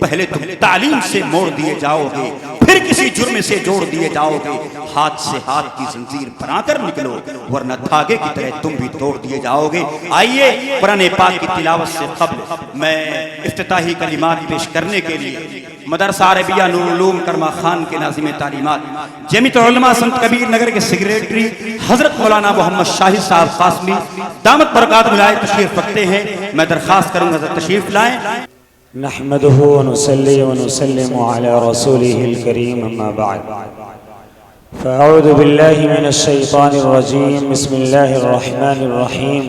پہلے تم تعلیم سے موڑ دیے جاؤ گے، پھر کسی جرم سے جوڑ دیے جاؤ گے، ہاتھ سے ہاتھ کی زنجیر بنا کر نکلو ورنہ دھاگے کی طرح تم بھی توڑ دیے جاؤ گے۔ آئیے قرآن پاک کی تلاوت سے قبل میں افتتاحی کلمات پیش کرنے کے لیے مدرسہ عربیہ نور العلوم کرما خان کے ناظم تعلیمات جامعۃ العلماء سنت کبیر نگر کے سیکریٹری حضرت مولانا محمد شاہد صاحب قاسمی دامت برکات ملائے تشریف رکھتے ہیں، میں درخواست کروں گا تشریف لائیں۔ نحمده ونصلي ونسلم على رسوله الكريم أما بعد فأعوذ بالله من الشيطان الرجيم بسم الله الرحمن الرحيم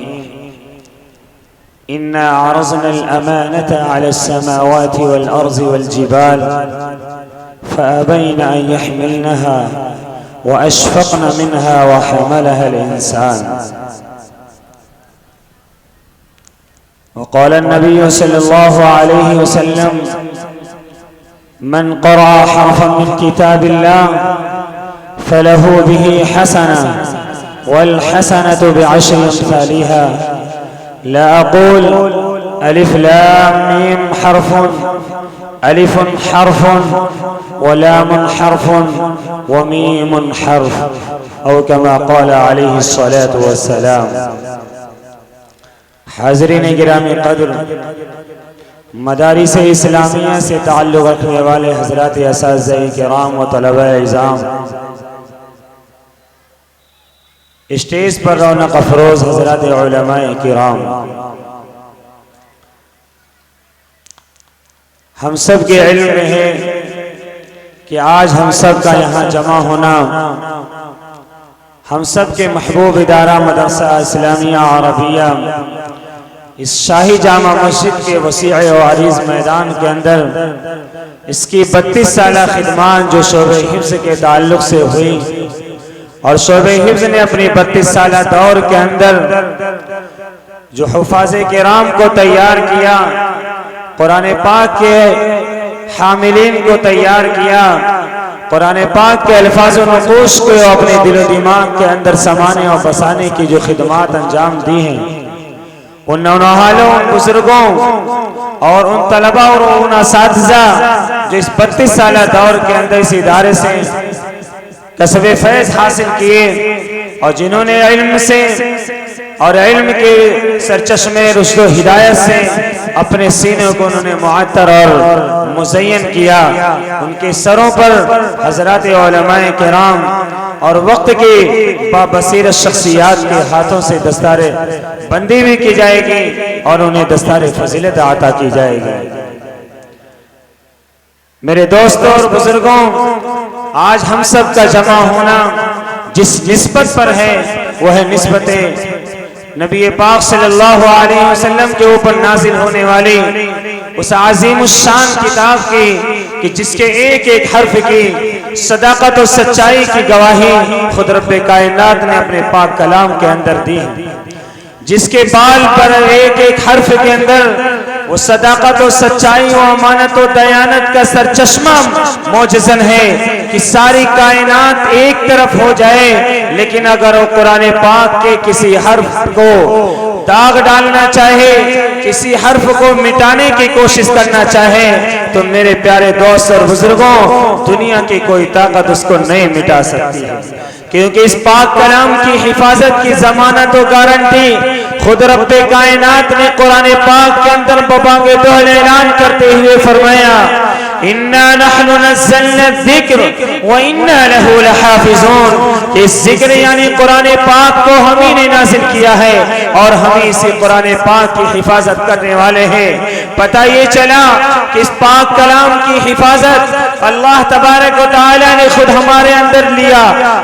إنا عرضنا الأمانة على السماوات والأرض والجبال فأبين أن يحملنها وأشفقن منها وحملها الإنسان وقال النبي صلى الله عليه وسلم من قرأ حرفا من كتاب الله فله به حسنة والحسنة بعشر أمثالها لا أقول ألف لام ميم حرف، ألف حرف ولام حرف وميم حرف أو كما قال عليه الصلاة والسلام۔ حاضرین گرامی قدر، مدارس اسلامیہ سے تعلق رکھنے والے حضرات اساتذہ کرام و طلباء اعزام، اسٹیج پر رونق افروز حضرات علماء کرام، ہم سب کے علم میں ہے کہ آج ہم سب کا یہاں جمع ہونا ہم سب کے محبوب ادارہ مدرسہ اسلامیہ عربیہ اس شاہی جامع مسجد کے وسیع و عریض میدان کے اندر اس کی 32 سالہ خدمات جو شعبہ حفظ کے تعلق سے ہوئی اور شعبہ حفظ نے اپنی 32 سالہ دور کے اندر جو حفاظ کرام کو تیار کیا، قرآن پاک کے حاملین کو تیار کیا، قرآن پاک کے الفاظ و نقوش کو اپنے دل و دماغ کے اندر سمانے اور بسانے کی جو خدمات انجام دی ہیں، ان نونہالوں، ان بزرگوں اور ان طلباء اور ان اساتذہ جو اس 32 سالہ دور کے اندر اس ادارے سے کسب فیض حاصل کیے اور جنہوں نے علم سے اور علم کے سرچشمے رشد و ہدایت سے اپنے سینوں کو انہوں نے معطر اور مزین کیا، ان کے سروں پر حضرات علماء کرام اور وقت کی بابصیرت شخصیات کے ہاتھوں سے دستار بندی بھی کی جائے گی اور انہیں دستار فضیلت عطا کی جائے گی۔ میرے دوستوں اور بزرگوں، آج ہم سب کا جمع ہونا جس نسبت پر ہے وہ ہے نسبت نبی پاک صلی اللہ علیہ وسلم کے اوپر نازل ہونے والی اس عظیم الشان کتاب کی کہ جس کے ایک ایک حرف کی صداقت و سچائی کی گواہی خود رب کائنات نے اپنے پاک کلام کے اندر دی، جس کے بال پر ایک ایک حرف کے اندر وہ صداقت و سچائی و امانت و دیانت کا سرچشمہ موجزن ہے کہ ساری کائنات ایک طرف ہو جائے، لیکن اگر وہ قرآن پاک کے کسی حرف کو داغ ڈالنا چاہے، کسی حرف کو مٹانے کی کوشش کرنا چاہے تو میرے پیارے دوست اور بزرگوں، دنیا کی کوئی طاقت اس کو نہیں مٹا سکتی ہے، کیونکہ اس پاک کلام کی حفاظت کی ضمانت و گارنٹی خود رب کائنات نے قرآن پاک کے اندر ببانگ دوہل اعلان کرتے ہوئے فرمایا اِنَّا نَحْنُ نَزَّلْنَا الذِّكْرَ وَإِنَّا لَهُ لَحَافِظُونَ، اس ذکر یعنی قرآن پاک کو ہم ہی نے نازل کیا ہے اور ہم ہی اسی قرآن پاک کی حفاظت کرنے والے ہیں۔ پتہ یہ چلا کہ اس پاک کلام کی حفاظت اللہ تبارک و تعالی نے خود ہمارے اندر لیا،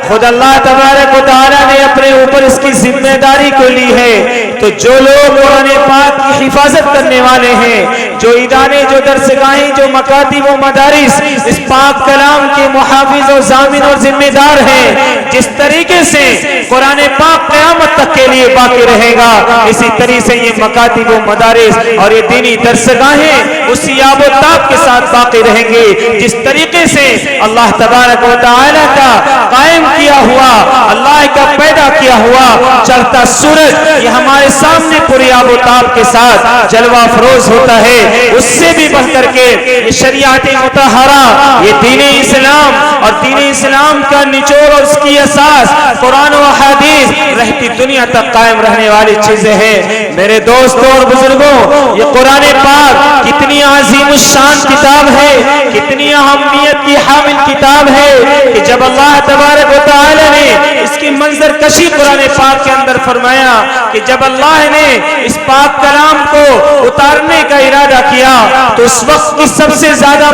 خود اللہ تبارک و تعالی نے اپنے اوپر اس کی ذمہ داری کو لی ہے۔ تو جو لوگ قرآن پاک کی حفاظت کرنے والے ہیں، جو ادارے، جو درسگاہیں، جو مکاتب و مدارس اس پاک کلام کے محافظ و ضامن اور ذمہ دار ہیں، جس طریقے سے قرآن پاک قیامت تک کے لیے باقی رہے گا، اسی طریقے سے یہ مکاتب و مدارس اور یہ دینی درسگاہیں اسی آب و تاب کے ساتھ باقی رہیں گے جس طریقے سے اللہ تبارک و تعالی کا قائم کیا ہوا، اللہ کا پیدا کیا ہوا چلتا سورج یہ ہمارے سامنے پوری آب و تاب کے ساتھ جلوہ فروز ہوتا ہے، اس سے بھی بڑھ کر کے یہ شریعت مطہرہ، یہ دین اسلام اور دین اسلام کا نچوڑ اور اس کی اساس قرآن و حدیث رہتی دنیا تک قائم رہنے والی چیزیں ہیں۔ میرے دوستوں اور بزرگوں، یہ قرآن پاک کتنی عظیم الشان کتاب ہے، کتنی اہمیت کی حامل کتاب ہے کہ جب اللہ تبارک و تعالی نے اس کی منظر کشی قرآن پاک کے اندر فرمایا کہ جب اللہ نے اس پاک کلام کو اتارنے کا ارادہ کیا تو اس وقت کی سب سے زیادہ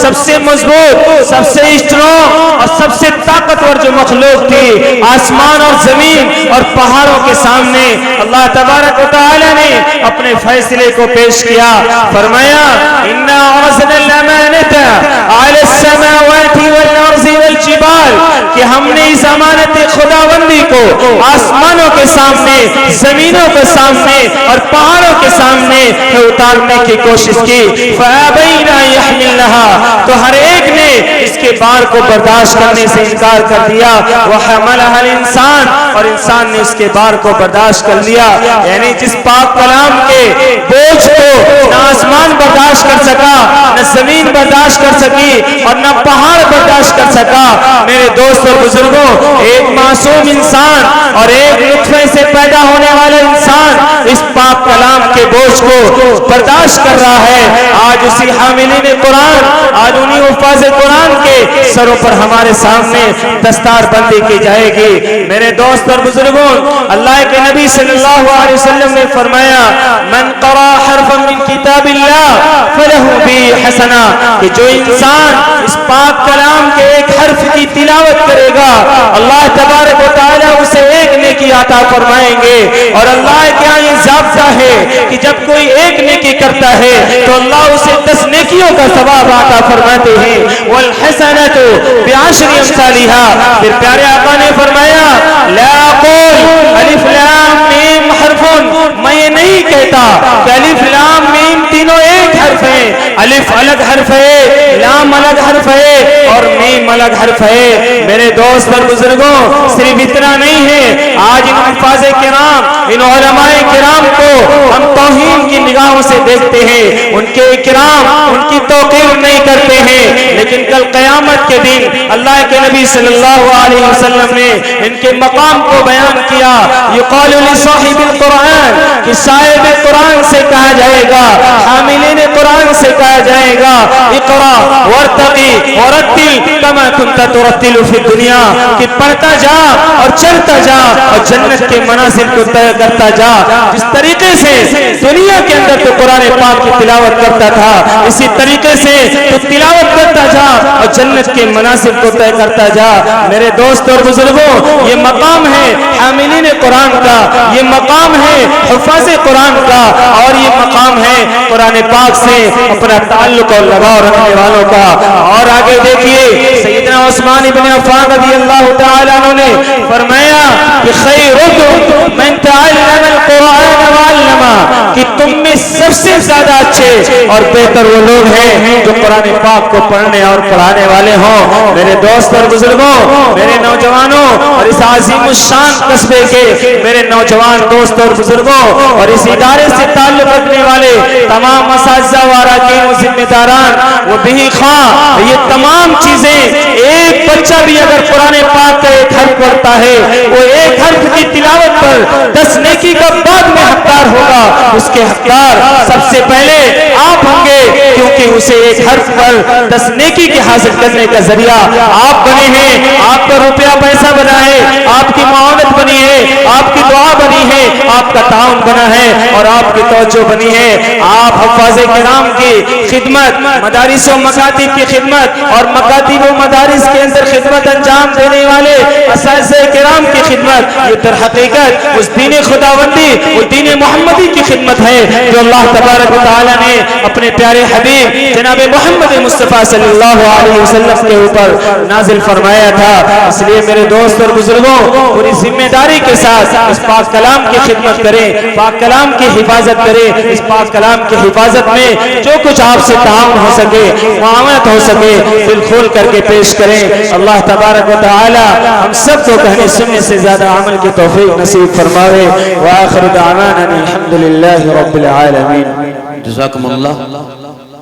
سب سے مضبوط، سب سے اسٹرانگ اور سب سے طاقتور جو مخلوق تھی آسمان اور زمین اور پہاڑوں کے سامنے اللہ تبارک و تعالی نے اپنے فیصلے کو پیش کیا، فرمایا اِنَّا عَرَضْنَا الْأَمَانَةَ عَلَى السَّمَاوَاتِ وَالْأَرْضِ وَالْجِبَالِ کہ ہم نے اس امانت خداوندی کو آسمانوں کے سامنے، زمینوں کے سامنے اور پہاڑوں کے سامنے اتارنے کی کوشش کی، فَأَبَيْنَ يَحْمِلْنَهَا تو ہر ایک نے اس کے بار کو برداشت کرنے سے انکار کر دیا، وَحَمَلَهَا الْإِنسَانُ اور انسان نے اس کے بار کو برداشت کر لیا، یعنی جس پاک کلام کے بوجھ کو نہ آسمان برداشت کر سکا، نہ زمین برداشت کر سکی اور نہ پہاڑ برداشت کر سکا، میرے دوست اور بزرگوں ایک معصوم انسان اور ایک نطفے سے پیدا ہونے والا انسان اس پاک کلام کے بوجھ کو برداشت کر رہا ہے۔ آج اسی حاملین قرآن، آج انہی حفاظ قرآن کے سروں پر ہمارے سامنے دستار بندی کی جائے گی۔ میرے دوست اور بزرگوں، اللہ کے نبی صلی اللہ علیہ وسلم نے فرمایا من قرأ حرفا من کتاب اللہ فلہ بہ حسنہ کہ جو انسان اس پاک کلام کے ایک حرف کی تلاوت کرے گا اللہ تبارک و تعالی اسے ایک نیکی عطا فرمائیں گے، اور اللہ کیا یہ ضابطہ ہے کہ جب کوئی ایک نیکی کرتا ہے تو اللہ اسے 10 نیکیوں کا ثواب عطا فرماتے ہیں، والحسنۃ بعشر امثالها پھر پیارے آقا نے فرمایا لا اقول الف لام میم حرف، میں یہ نہیں کہتا کہ الف لام میم تینوں ایک حرف ہیں، الف الگ حرف ہے، لام الگ حرف ہے اور میم الگ حرف ہے۔ میرے دوست اور بزرگوں صرف اتنا نہیں ہے، آج ان حفاظ کرام، ان علماء کرام کو ہم توہین کی نگاہوں سے دیکھتے ہیں، ان کے اکرام، ان کی توقیر نہیں کرتے ہیں، لیکن کل قیامت کے دن اللہ کے نبی صلی اللہ علیہ وسلم نے ان کے مقام کو بیان کیا، یقال لصاحب القرآن کہ صاحب قرآن سے کہا جائے گا، حاملین قرآن سے کہا جائے گا اقرا وارتقی ورتل کما کنت ترتل فی الدنیا کہ پڑھتا جا اور چلتا جا اور جنت کے منازل کو طے کرتا جا، جس طریقے سے دنیا کے اندر تو قرآن پاک کی تلاوت کرتا تھا اسی طریقے سے تو تلاوت کرتا جا اور جنت کے منازل کو طے کرتا جا۔ میرے دوست اور بزرگوں یہ مقام ہے حاملین قرآن کا، یہ مقام ہے حفاظ قرآن کا، اور یہ مقام ہے قرآن پاک سے اپنا تعلق اور لگاؤ رکھنے والوں کا۔ اور آگے دیکھیے سیدنا عثمان بن عفان رضی اللہ تعالیٰ عنہ نے فرمایا کہ خیرکم من تعلم القرآن وعلمہ کہ تم میں سب سے زیادہ اچھے اور بہتر وہ لوگ ہیں جو قرآن پاک کو پڑھنے اور پڑھانے والے ہوں۔ میرے دوست اور بزرگوں، میرے نوجوانوں اور اس عظیم الشان قصبے کے میرے نوجوان دوست اور بزرگوں اور اس ادارے سے تعلق رکھنے والے تمام اساتذہ و اراکین و ذمہ داران وہ بھی خواہ، یہ تمام چیزیں ایک بچہ بھی اگر قرآن پاک کا ایک حرف پڑھتا ہے وہ ایک حرف کی تلاوت پر 10 نیکی کا بعد میں حقدار ہوگا، اس کے حقدار سب سے پہلے آپ ہوں گے، کیونکہ اسے ایک حرف پر 10 نیکی کے حاصل کرنے کا ذریعہ آپ بنے ہیں، آپ کا روپیہ پیسہ بنا ہے، آپ کی معاونت بنی ہے، آپ کی دعا بنی ہے، آپ کا تعاون بنا ہے اور آپ کی توجہ بنی ہے۔ آپ حفاظ کرام کی خدمت، مدارس و مکاتب کی خدمت اور مکاتب و مدارس کے اندر خدمت انجام دینے والے اساتذہ کرام کی خدمت، یہ در حقیقت اس دین خداوندی، وہ دین محمدی کی خدمت ہے جو اللہ تبارک و تعالی نے اپنے پیارے حبیب جناب محمد مصطفیٰ صلی اللہ علیہ وسلم کے اوپر نازل فرمایا تھا۔ اس لیے میرے دوست اور بزرگوں پوری ذمہ داری کے ساتھ اس پاک کلام کی خدمت کریں، پاک کلام کی حفاظت کریں۔ اس پاک کلام کی حفاظت میں جو کچھ آپ سے تعاون ہو سکے، معاونت ہو سکے، دل کھول کر کے پیش کریں۔ اللہ تبارک و تعالی ہم سب کو کہنے سننے سے زیادہ عمل کی توفیق نصیب فرماوے۔ وآخر دعوانا الحمدللہ رب العالمین۔ جزاکم اللہ۔